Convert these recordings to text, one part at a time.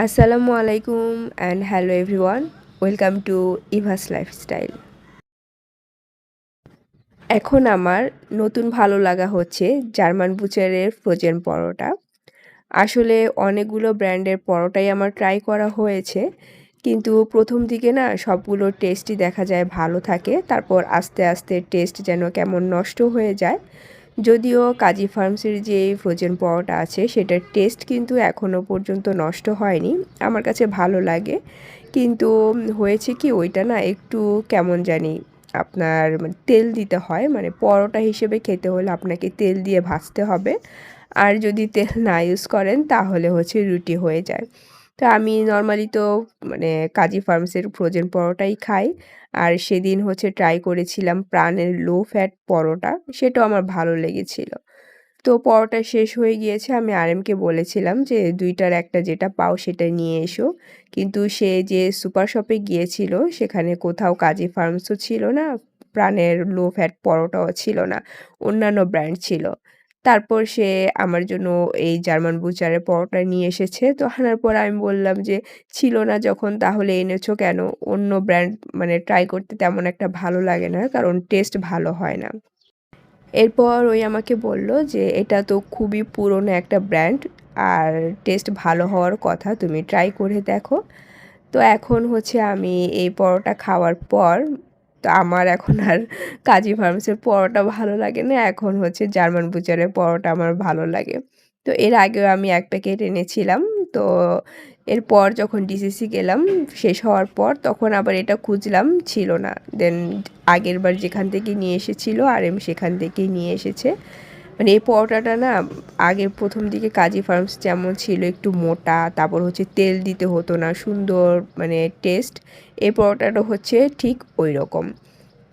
আসসালামু আলাইকুম and hello everyone, welcome to Eva's lifestyle. এখন আমার নতুন ভালো লাগা হচ্ছে জার্মান বুচারের ফ্রোজেন পরোটা। আসলে অনেকগুলো ব্র্যান্ডের পরোটাই আমার ট্রাই করা হয়েছে, কিন্তু প্রথম দিকে না সবগুলো টেস্টই দেখা যায় ভালো থাকে, তারপর আস্তে আস্তে টেস্ট যেন কেমন নষ্ট হয়ে যায়। যদিও কাজী ফার্মসের যে ফ্রোজেন পরোটা আছে সেটার টেস্ট কিন্তু এখনও পর্যন্ত নষ্ট হয়নি, আমার কাছে ভালো লাগে। কিন্তু হয়েছে কি, ওইটা না একটু কেমন জানি আপনার তেল দিতে হয়, মানে পরোটা হিসেবে খেতে হলে আপনাকে তেল দিয়ে ভাজতে হবে। আর যদি তেল না ইউজ করেন তাহলে হচ্ছে রুটি হয়ে যায়। তো আমি নর্মালি তো কাজী ফার্মসের ফ্রোজেন পরোটাই খাই। আর সেদিন হচ্ছে ট্রাই করেছিলাম প্রাণের লো ফ্যাট পরোটা, সেটাও আমার ভালো লেগেছিল। তো পরোটা শেষ হয়ে গিয়েছে, আমি আরএমকে বলেছিলাম যে ২ টার একটা যেটা পাও সেটা নিয়ে এসো। কিন্তু সে যে সুপার শপে গিয়েছিল সেখানে কোথাও কাজী ফার্মসও ছিল না, প্রাণের লো ফ্যাট পরোটাও ছিল না, অন্যান্য ব্র্যান্ড ছিল। তারপর সে আমার জন্য এই জার্মান বুচারের পরোটা নিয়ে এসেছে। তো আনার পর আমি বললাম যে, "ছিল না যখন তাহলে এনেছো কেন? অন্য ব্র্যান্ড ট্রাই করতে তেমন একটা ভালো লাগে না, কারণ টেস্ট ভালো হয় না।" এরপর ওই আমাকে বলল যে, "এটা তো খুবই পুরনো একটা ব্র্যান্ড, আর টেস্ট ভালো হওয়ার কথা, তুমি ট্রাই করে দেখো।" তো এখন হচ্ছে আমি এই পরোটা খাওয়ার পর তো আমার এখন আর কাজী ফার্মসের পরোটা ভালো লাগে না, এখন হচ্ছে জার্মান বুচারের পরোটা আমার ভালো লাগে। তো এর আগেও আমি ১ প্যাকেট এনেছিলাম। তো এরপর যখন ডিসিসি গেলাম শেষ হওয়ার পর তখন আবার এটা খুঁজলাম, ছিল না। দেন আগেরবার যেখান থেকে নিয়ে এসেছিল আরএম সেখান থেকেই নিয়ে এসেছে। এই পরোটাটা না আগে ১ম দিকে কাজী ফার্মস যেমন ছিল একটু মোটা, তারপর হচ্ছে তেল দিতে হতো না, সুন্দর টেস্ট। এই পরোটাটা হচ্ছে ঠিক ঐরকম।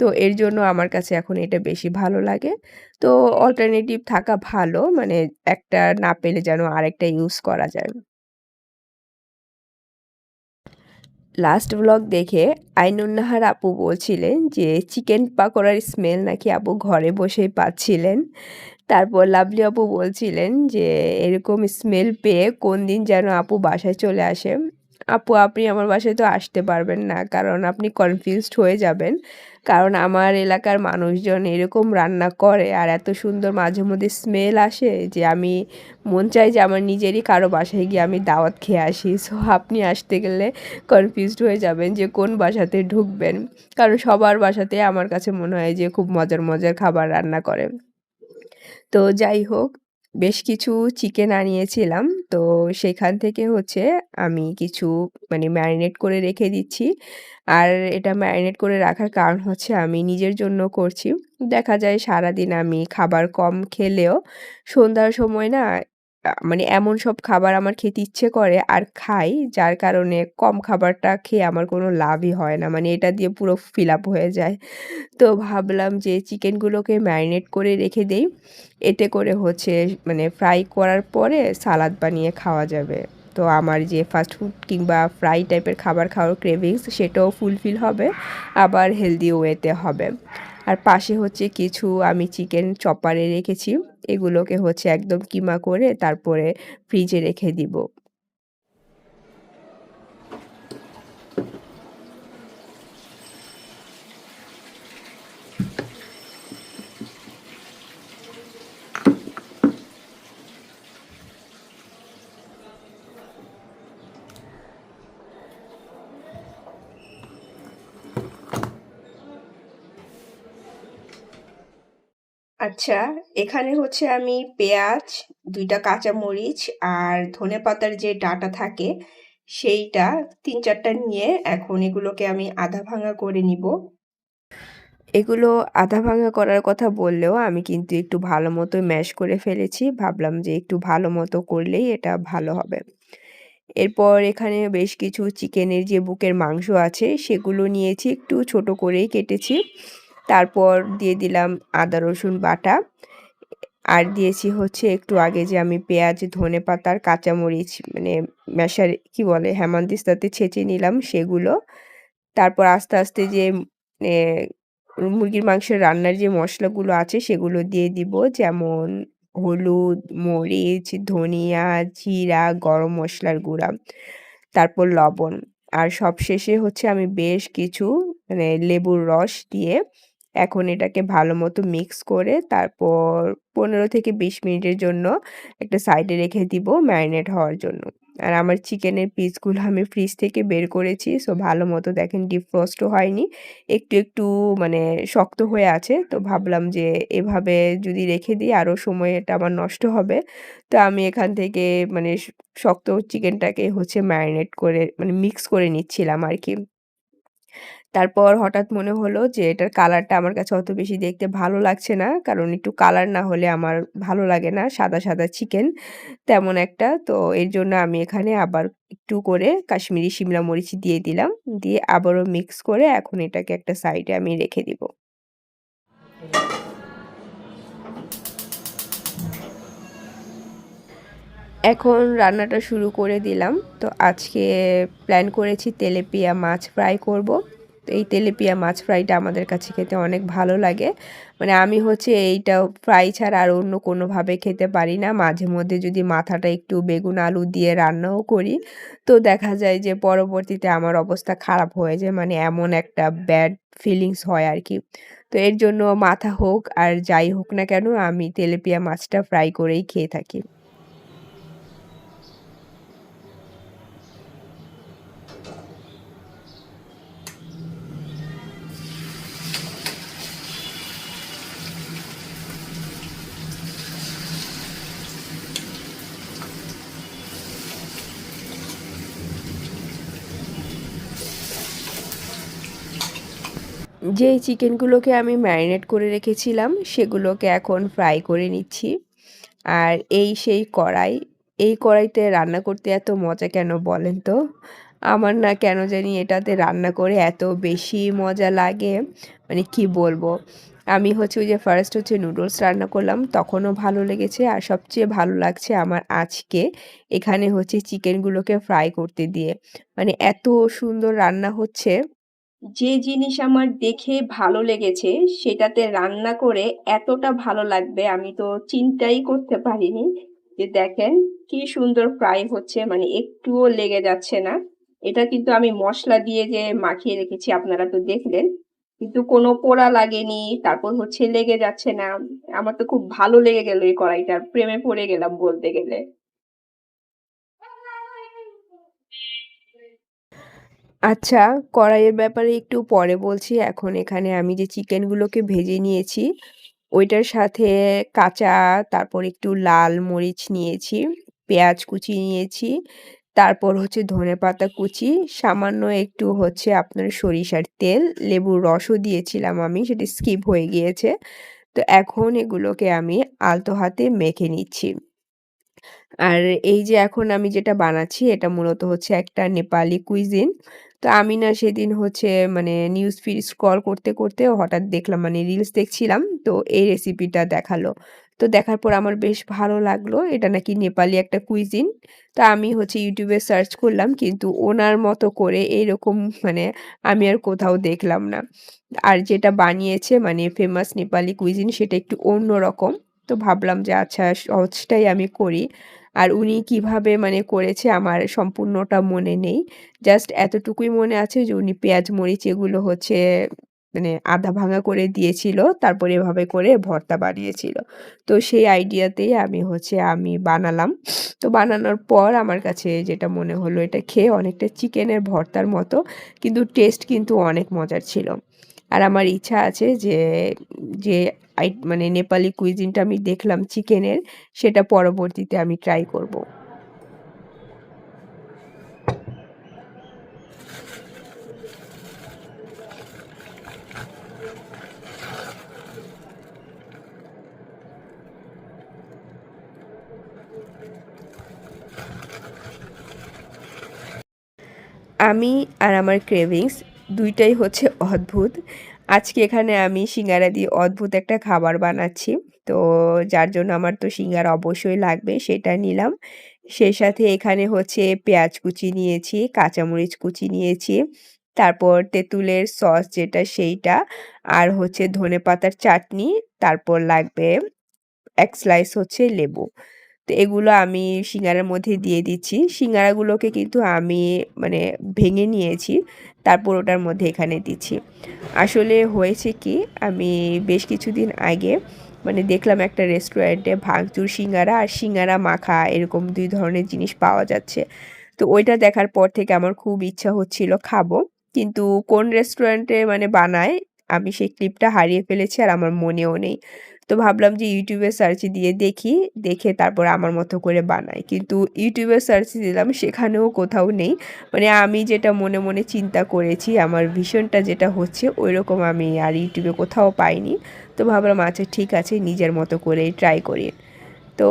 তো এর জন্য আমার কাছে এখন এটা বেশি ভালো লাগে। তো অল্টারনেটিভ থাকা ভালো, একটা না পেলে যেন আরেকটা ইউজ করা যায়। লাস্ট ভ্লগ দেখে আইনুন নাহার আপু বলছিলেন যে চিকেন পাকোড়ার স্মেল নাকি আপু ঘরে বসেই পাচ্ছিলেন। তারপর লাভলি আপু বলছিলেন যে এরকম স্মেল পেয়ে কোন দিন যেন আপু বাসায় চলে আসে। আপু, আপনি আমার বাসায় তো আসতে পারবেন না, কারণ আপনি কনফিউজড হয়ে যাবেন। কারণ আমার এলাকার মানুষজন এরকম রান্না করে আর এত সুন্দর মাঝে মধ্যে স্মেল আসে যে আমি মন চায় যে আমার নিজেরই কারো বাসায় গিয়ে আমি দাওয়াত খেয়ে আসি। সো আপনি আসতে গেলে কনফিউজড হয়ে যাবেন যে কোন বাসাতে ঢুকবেন। কারণ সবার বাসাতে আমার কাছে মনে হয় যে খুব মজার মজার খাবার রান্না করে। তো যাই হোক, বেশ কিছু চিকেন আনিয়েছিলাম। তো সেখান থেকে হচ্ছে আমি কিছু ম্যারিনেট করে রেখে দিচ্ছি। আর এটা ম্যারিনেট করে রাখার কারণ হচ্ছে আমি নিজের জন্য করছি। দেখা যায় সারাদিন আমি খাবার কম খেলেও সন্ধ্যার সময় না এমন সব খাবার আমার খেতে ইচ্ছে করে আর খাই, যার কারণে কম খাবারটা খেয়ে আমার কোনো লাভই হয় না। এটা দিয়ে পুরো ফিল আপ হয়ে যায়। তো ভাবলাম যে চিকেনগুলোকে ম্যারিনেট করে রেখে দেই। এতে করে হচ্ছে ফ্রাই করার পরে সালাদ বানিয়ে খাওয়া যাবে। তো আমার যে ফাস্ট ফুড কিংবা ফ্রাই টাইপের খাবার খাওয়ার ক্রেভিংস সেটাও ফুলফিল হবে, আবার হেলদি ওয়েতে হবে। আর পাশে হচ্ছে কিছু আমি চিকেন চপারে রেখেছি। এগুলোকে হচ্ছে একদম কিমা করে তারপরে ফ্রিজে রেখে দিব। আচ্ছা, এখানে হচ্ছে আমি পেঁয়াজ, ২ টা কাঁচামরিচ আর ধনেপাতার যে ডাঁটা থাকে সেইটা ৩-৪ টা নিয়ে এখন এগুলোকে আমি আধা ভাঙা করে নিব। এগুলো আধা ভাঙা করার কথা বললেও আমি কিন্তু একটু ভালো মতো ম্যাশ করে ফেলেছি। ভাবলাম যে একটু ভালো মতো করলেই এটা ভালো হবে। এরপর এখানে বেশ কিছু চিকেনের যে বুকের মাংস আছে সেগুলো নিয়েছি, একটু ছোট করেই কেটেছি। তারপর দিয়ে দিলাম আদা রসুন বাটা। আর দিয়েছি হচ্ছে একটু আগে যে আমি পেঁয়াজ, ধনেপাতা আর কাঁচামরিচ ম্যাশার কি বলে হেমানদিস্তাতে ছেঁচে নিলাম সেগুলো। তারপর আস্তে আস্তে যে এ মুরগির মাংসের রান্নার যে মশলাগুলো আছে সেগুলো দিয়ে দিব। যেমন হলুদ, মরিচ, ধনিয়া, জিরা, গরম মসলার গুঁড়া। তারপর লবণ। আর সবশেষে হচ্ছে আমি বেশ কিছু মানে লেবুর রস দিয়ে এখন এটাকে ভালোমতো মিক্স করে তারপর ১৫ থেকে ২০ মিনিটের জন্য একটা সাইডে রেখে দিব ম্যারিনেট হওয়ার জন্য। আর আমার চিকেনের পিসগুলো আমি ফ্রিজ থেকে বের করেছি। সো ভালোমতো দেখেন ডিফ্রস্টও হয়নি। একটু মানে শক্ত হয়ে আছে। তো ভাবলাম যে এভাবে যদি রেখে দিই আরো সময়টা আমার নষ্ট হবে। তো আমি এখান থেকে মানে শক্ত চিকেনটাকে হচ্ছে ম্যারিনেট করে মানে মিক্স করে নিচ্ছিলাম আরকি। তারপর হঠাৎ মনে হলো যে এটার কালারটা আমার কাছে অত বেশি দেখতে ভালো লাগছে না। কারণ একটু কালার না হলে আমার ভালো লাগে না। সাদা চিকেন তেমন একটা। তো এর জন্য আমি এখানে আবার একটু করে কাশ্মীরি শিমলা মরিচ দিয়ে দিলাম। দিয়ে আবারও মিক্স করে এখন এটাকে একটা সাইডে আমি রেখে দিব। এখন রান্নাটা শুরু করে দিলাম। তো আজকে প্ল্যান করেছি তেলাপিয়া মাছ ফ্রাই করব। তো এই তেলাপিয়া মাছ ফ্রাইটা আমাদের কাছে খেতে অনেক ভালো লাগে। মানে আমি হচ্ছে এইটা ফ্রাই ছাড়া আর অন্য কোনোভাবে খেতে পারি না। মাঝে মধ্যে যদি মাথাটা একটু বেগুন আলু দিয়ে রান্নাও করি, তো দেখা যায় যে পরবর্তীতে আমার অবস্থা খারাপ হয়ে যায়। মানে এমন একটা ব্যাড ফিলিংস হয় আরকি। তো এর জন্য মাথা হোক আর যাই হোক না কেন আমি তেলাপিয়া মাছটা ফ্রাই করেই খেয়ে থাকি। যেই চিকেনগুলোকে আমি ম্যারিনেট করে রেখেছিলাম সেগুলোকে এখন ফ্রাই করে নিচ্ছি। আর এই সেই কড়াই, এই কড়াইতে রান্না করতে এত মজা কেন বলেন তো? আমার না কেন জানি এটাতে রান্না করে এত বেশি মজা লাগে, মানে কি বলবো? আমি হচ্ছে ওই যে ফার্স্ট হচ্ছে নুডলস রান্না করলাম তখনও ভালো লেগেছে আর সবচেয়ে ভালো লাগছে আমার আজকে এখানে হচ্ছে চিকেনগুলোকে ফ্রাই করতে দিয়ে। মানে এত সুন্দর রান্না হচ্ছে। যে জিনিস আমার দেখে ভালো লেগেছে সেটাতে রান্না করে এতটা ভালো লাগবে আমি তো চিন্তাই করতে পারিনি। যে দেখেন কি সুন্দর ফ্রাই হচ্ছে, মানে একটুও লেগে যাচ্ছে না। এটা কিন্তু আমি মশলা দিয়ে যে মাখিয়ে রেখেছি আপনারা তো দেখলেন, কিন্তু কোনো পোড়া লাগেনি, তারপর হচ্ছে লেগে যাচ্ছে না। আমার তো খুব ভালো লেগে গেল এই কড়াইটার, প্রেমে পড়ে গেলাম বলতে গেলে। আচ্ছা, কড়াইয়ের ব্যাপারে একটু পরে বলছি। এখন এখানে আমি যে চিকেনগুলোকে ভেজে নিয়েছি, ওইটার সাথে কাঁচা তারপর একটু লাল মরিচ নিয়েছি, পেঁয়াজ কুচি নিয়েছি, তারপর হচ্ছে ধনেপাতা কুচি, সামান্য একটু হচ্ছে আপনার সরিষার তেল, লেবুর রসও দিয়েছিলাম আমি, সেটা স্কিপ হয়ে গিয়েছে। তো এখন এগুলোকে আমি আলতো হাতে মেখে নিচ্ছি। আর এই যে এখন আমি যেটা বানাচ্ছি এটা মূলত হচ্ছে একটা নেপালি কুইজিন। তো আমি না সেদিন হচ্ছে মানে নিউজ ফিড স্ক্রল করতে হঠাৎ দেখলাম মানে রিলস দেখছিলাম। তো এই রেসিপিটা দেখালো। তো দেখার পর আমার বেশ ভালো লাগলো। এটা নাকি নেপালি একটা কুইজিন। তো আমি হচ্ছে YouTube এ সার্চ করলাম কিন্তু ওনার মতো করে এইরকম মানে আমি আর কোথাও দেখলাম না। আর যেটা বানিয়েছে মানে ফেমাস নেপালি কুইজিন সেটা একটু অন্যরকম। তো ভাবলাম যে আচ্ছা সহজটাই আমি করি। আর উনি কিভাবে মানে করেছে আমার সম্পূর্ণটা মনে নেই। জাস্ট এতটুকুই মনে আছে যে উনি পেঁয়াজ মরিচ এগুলো হচ্ছে মানে আধা ভাঙা করে দিয়েছিল। তারপরে এভাবে করে ভর্তা বানিয়েছিল। তো সেই আইডিয়াতেই আমি বানালাম। তো বানানোর পর আমার কাছে যেটা মনে হলো এটা খেয়ে অনেকটা চিকেনের ভর্তার মতো। কিন্তু টেস্ট কিন্তু অনেক মজার ছিল। আর আমার ইচ্ছা আছে যে মানে নেপালি কুইজিনটা আমি দেখলাম চিকেনের সেটা পরবর্তীতে আমি ট্রাই করব। আমি আর আমার ক্রেভিংস ২ টাই হচ্ছে অদ্ভুত। আজকে এখানে আমি সিঙ্গারা দিয়ে অদ্ভুত একটা খাবার বানাচ্ছি। তো যার জন্য আমার তো সিঙ্গারা অবশ্যই লাগবে সেটা নিলাম। সেই সাথে এখানে হচ্ছে পেঁয়াজ কুচি নিয়েছি, কাঁচামরিচ কুচি নিয়েছি, তারপর তেঁতুলের সস যেটা সেইটা, আর হচ্ছে ধনেপাতার চাটনি, তারপর লাগবে ১ স্লাইস হচ্ছে লেবু। তো এগুলো আমি সিঙ্গারার মধ্যে দিয়ে দিচ্ছি। সিঙ্গারাগুলোকে কিন্তু আমি মানে ভেঙে নিয়েছি, তারপর ওটার মধ্যে এখানে দিচ্ছি। আসলে হয়েছে কি, আমি বেশ কিছুদিন আগে মানে দেখলাম একটা রেস্টুরেন্টে ভাঙচুর সিঙ্গারা আর সিঙ্গারা মাখা এরকম ২ ধরনের জিনিস পাওয়া যাচ্ছে। তো ওইটা দেখার পর থেকে আমার খুব ইচ্ছা হচ্ছিল খাবো। কিন্তু কোন রেস্টুরেন্টে মানে বানায় আমি সেই ক্লিপটা হারিয়ে ফেলেছি আর আমার মনেও নেই। তো ভাবলাম যে YouTube এ সার্চ দিয়ে দেখি, দেখে তারপর আমার মতো করে বানাই। কিন্তু YouTube এ সার্চ দিলাম সেখানেও কোথাও নেই। মানে আমি যেটা মনে, মনে চিন্তা করেছি আমার ভিশনটা যেটা হচ্ছে ঐরকম আমি আর YouTube এ কোথাও পাইনি। তো ভাবলাম আচ্ছা ঠিক আছে নিজের মতো করেই ট্রাই করি। তো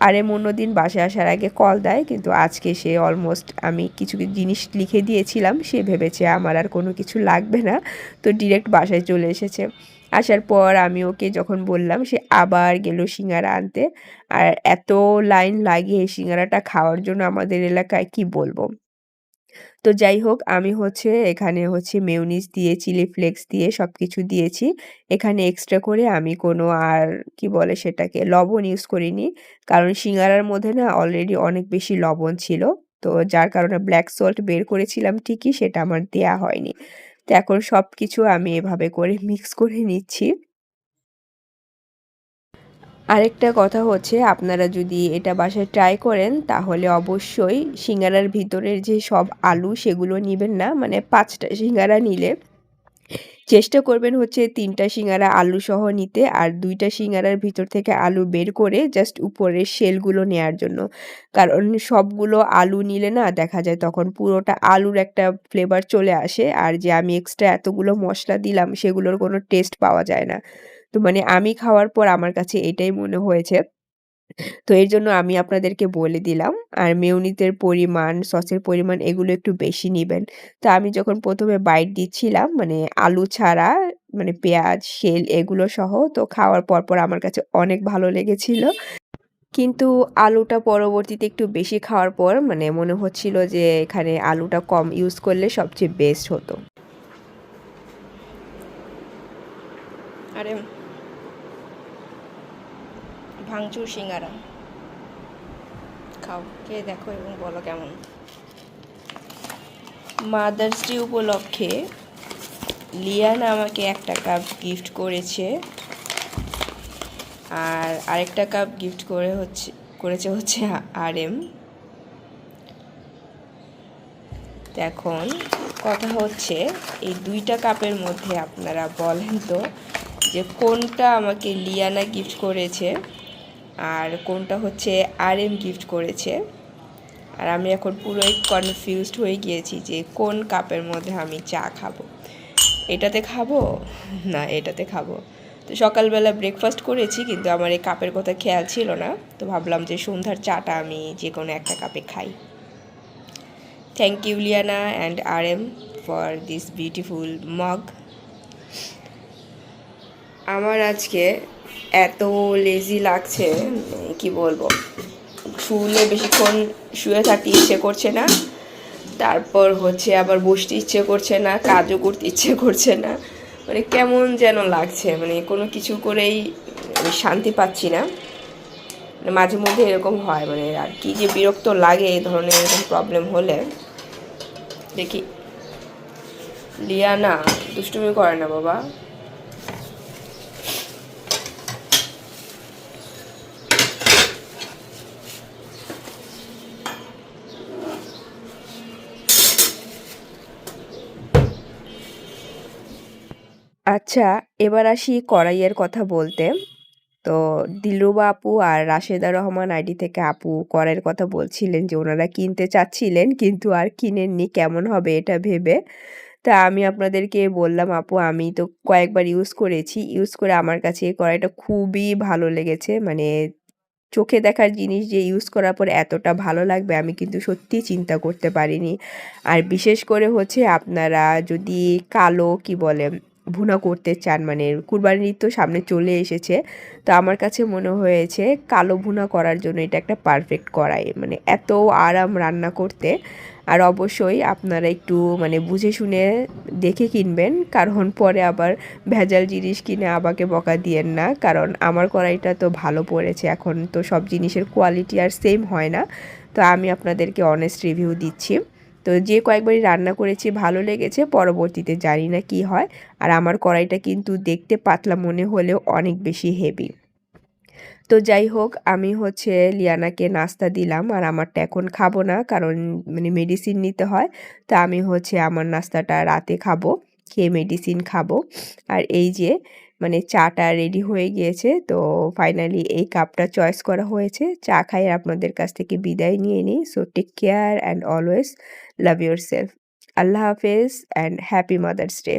আরেম অন্যদিন বাসায় আসার আগে কল দেয়, কিন্তু আজকে সে অলমোস্ট আমি কিছু জিনিস লিখে দিয়েছিলাম, সে ভেবেছে আমার আর কোনো কিছু লাগবে না, তো ডিরেক্ট বাসায় চলে এসেছে। আসার পর আমি ওকে যখন বললাম সে আবার গেল সিঙ্গারা আনতে। আর এত লাইন লাগিয়ে সিঙ্গারাটা খাওয়ার জন্য আমাদের এলাকায় কি বলবো। তো যাই হোক আমি হচ্ছে এখানে হচ্ছে মেয়োনিজ দিয়ে চিলি ফ্লেক্স দিয়ে সবকিছু দিয়েছি। এখানে এক্সট্রা করে আমি কোনো আর কি বলে সেটাকে লবণ ইউজ করিনি। কারণ সিঙ্গারার মধ্যে না অলরেডি অনেক বেশি লবণ ছিল। তো যার কারণে ব্লাক সল্ট বের করেছিলাম ঠিকই, সেটা আমার দেয়া হয়নি। তো এখন সবকিছু আমি এভাবে করে মিক্স করে নিচ্ছি। আরেকটা কথা হচ্ছে আপনারা যদি এটা বাসায় ট্রাই করেন তাহলে অবশ্যই সিঙ্গারার ভিতরের যে সব আলু সেগুলো নিবেন না, মানে ৫টা সিঙ্গারা নিলে চেষ্টা করবেন হচ্ছে ৩টা সিঙ্গারা আলু সহ নিতে আর ২টা সিঙ্গারার ভিতর থেকে আলু বের করে জাস্ট উপরের শেলগুলো নেয়ার জন্য। কারণ সবগুলো আলু নিলে না দেখা যায় তখন পুরোটা আলুর একটা ফ্লেভার চলে আসে আর যে আমি এক্সট্রা এতগুলো মসলা দিলাম সেগুলোর কোনো টেস্ট পাওয়া যায় না। তো মানে আমি খাওয়ার পর আমার কাছে এটাই মনে হয়েছে। তো এর জন্য আমি আপনাদেরকে বলে দিলাম। আর মেয়োনিজের পরিমাণ, সসের পরিমাণ এগুলো একটু বেশি নিবেন। তো আমি যখন ১ম এ বাইট দিচ্ছিলাম মানে আলু ছাড়া মানে পেঁয়াজ, তেল এগুলো সহ, তো খাওয়ার পর আমার কাছে অনেক ভালো লেগেছিল। কিন্তু আলুটা পরবর্তীতে একটু বেশি খাওয়ার পর মানে মনে হচ্ছিল যে এখানে আলুটা কম ইউজ করলে সবচেয়ে বেস্ট হতো। আরে ভাঙচুর সিঙ্গারা খাও, খেয়ে দেখো এবং বলো কেমন। মাদার্স ডে উপলক্ষে লিয়ানা আমাকে একটা কাপ গিফট করেছে আর আরেকটা কাপ গিফট করেছে হচ্ছে আরএম। এখন কথা হচ্ছে এই ২টা কাপের মধ্যে আপনারা বলেন তো যে কোনটা আমাকে লিয়ানা গিফট করেছে আর কোনটা হচ্ছে আরএম গিফট করেছে। আর আমি এখন পুরোই কনফিউজড হয়ে গিয়েছি যে কোন কাপের মধ্যে আমি চা খাবো, এটাতে খাবো না এটাতে খাবো। তো সকালবেলা ব্রেকফাস্ট করেছি কিন্তু আমার এই কাপের কথা খেয়াল ছিল না, তো ভাবলাম যে সন্ধ্যার চাটা আমি যে কোনো একটা কাপে খাই। Thank you Liana and RM for this beautiful mug. আমার আজকে এত লেজি লাগছে কি বলবো, শুলে বেশিক্ষণ শুয়ে থাকতে ইচ্ছে করছে না, তারপর হচ্ছে আবার বসতে ইচ্ছে করছে না, কাজও করতে ইচ্ছে করছে না, মানে কেমন যেন লাগছে, মানে কোনো কিছু করেই আমি শান্তি পাচ্ছি না। মানে মাঝে মধ্যে এরকম হয়, মানে আর কি যে বিরক্ত লাগে এই ধরনের এরকম প্রবলেম হলে। দেখি লিয়ানা দুষ্টুমি করে না বাবা। আচ্ছা, এবার আসি কড়াইয়ের কথা বলতে। তো দিলরুবা আপু আর রাশেদা রহমান আইডি থেকে আপু কড়াইয়ের কথা বলছিলেন যে ওনারা কিনতে চাচ্ছিলেন কিন্তু আর কিনেননি কেমন হবে এটা ভেবে। তা আমি আপনাদেরকে বললাম আপু আমি তো কয়েকবার ইউজ করেছি। ইউজ করে আমার কাছে এই কড়াইটা খুবই ভালো লেগেছে। মানে চোখে দেখার জিনিস যে ইউজ করার পর এতটা ভালো লাগবে আমি কিন্তু সত্যিই চিন্তা করতে পারিনি। আর বিশেষ করে হচ্ছে আপনারা যদি কালো কি বলে ভুনা করতে চান, মানে কুরবানির ঈদ তো সামনে চলে এসেছে। তো আমার কাছে মনে হয়েছে কালো ভুনা করার জন্য এটা একটা পারফেক্ট কড়াই। মানে এত আরাম রান্না করতে। আর অবশ্যই আপনারা একটু মানে বুঝে শুনে দেখে কিনবেন, কারণ পরে আবার ভেজাল জিনিস কিনে আমাকে বকা দিয়েন না। কারণ আমার কড়াইটা তো ভালো পড়েছে, এখন তো সব জিনিসের কোয়ালিটি আর সেম হয় না। তো আমি আপনাদেরকে অনেস্ট রিভিউ দিচ্ছি। তো যে কয়েকবারই রান্না করেছি ভালো লেগেছে, পরবর্তীতে জানি না কি হয়। আর আমার কড়াইটা কিন্তু দেখতে পাতলা মনে হলেও অনেক বেশি হেভি। তো যাই হোক, আমি হচ্ছে লিয়ানাকে নাস্তা দিলাম আর আমারটা এখন খাবো না, কারণ মানে মেডিসিন নিতে হয়। তো আমি হচ্ছে আমার নাস্তাটা রাতে খাবো, খেয়ে মেডিসিন খাবো। আর এই যে মানে চাটা রেডি হয়ে গিয়েছে, তো ফাইনালি এই কাপটা চয়েস করা হয়েছে। চা খাই আর আপনাদের কাছ থেকে বিদায় নিয়ে নিই। So take care and always love yourself. আল্লাহ হাফেজ অ্যান্ড হ্যাপি মাদার্স ডে।